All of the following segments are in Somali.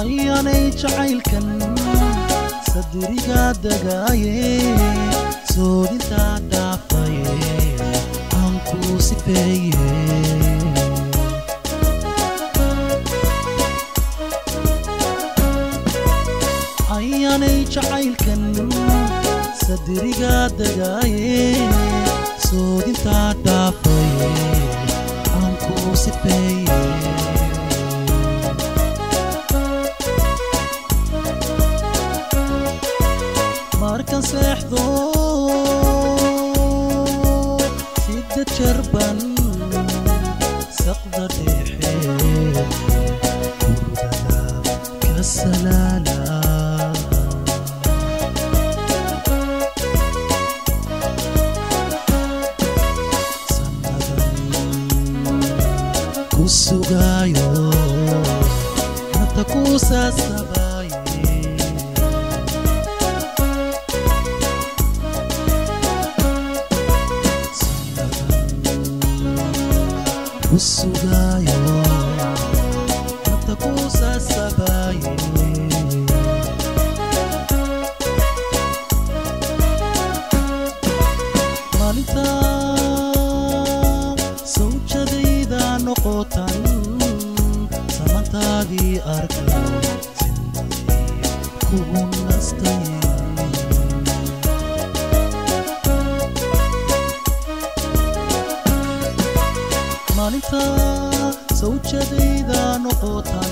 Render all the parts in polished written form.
أياني جعيلكن صدريقا دقايه سودين تادافايه عنكو سفايه أياني جعيلكن صدريقا دقايه سودين تادافايه عنكو سفايه markan seexdo sidda jarban saqda dhexe hurdada ka salaala sannadan ku sugaayo hadda ku saasabaaye Usugayo Natakusa sabaye Malita Sawjadayda noqotan Samantadi arka Zindagi kugu nastaye Malita sawjadayda noqotan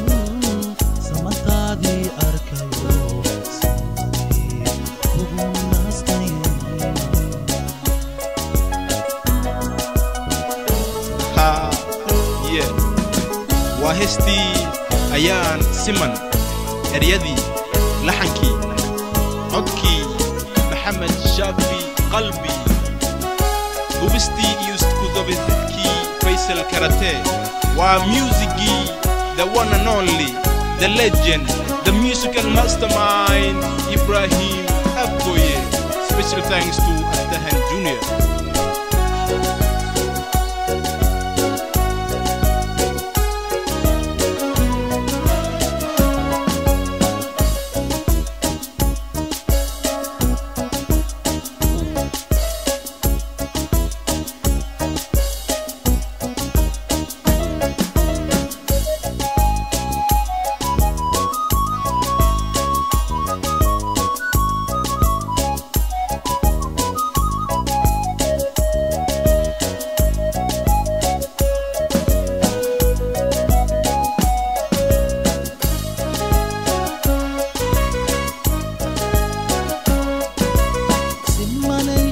samantadi arkayo sindagi kugu nastaye yeah wahesti ayaan siman eryadi laxanki codki maxamed shaafi qalbi dubisti iyo isku dabidki Faisal Karate wa musicgi the one and only the legend the musical mastermind Ibrahim Abgoye. Special thanks to Astahan Junior.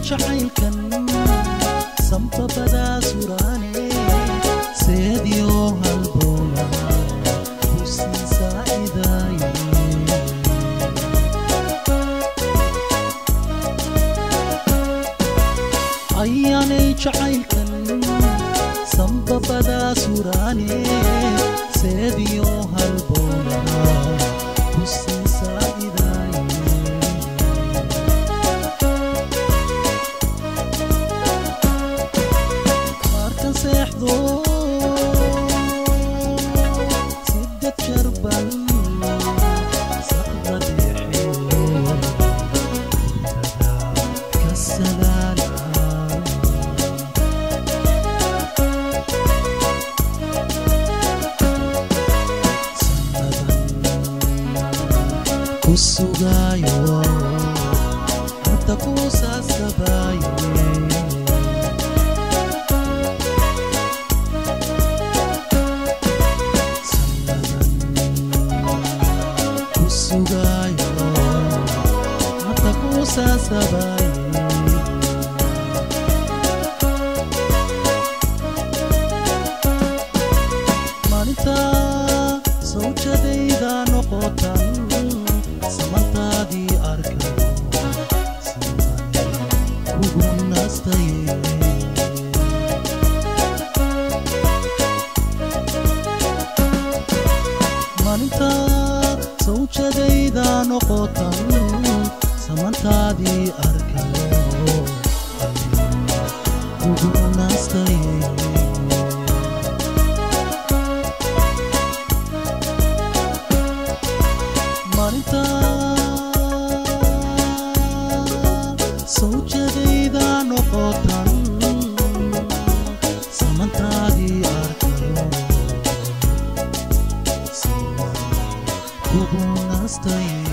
jacaylkan samba bada surane seediyo halbowla kusin saacidaye ayaanay jacaylkan samba bada surane seediyo halbowla kusin saacidaye سدة شربان سقط يحيل كالسلالة سندا كسوغايو حتى كوسا سبايو sabaye Malita sawjadayda noqotan samantadi arkayo sindagi kugu nastaye Malita sawjadayda noqotan samantadi arkayo kugu nastaye kugu nastaye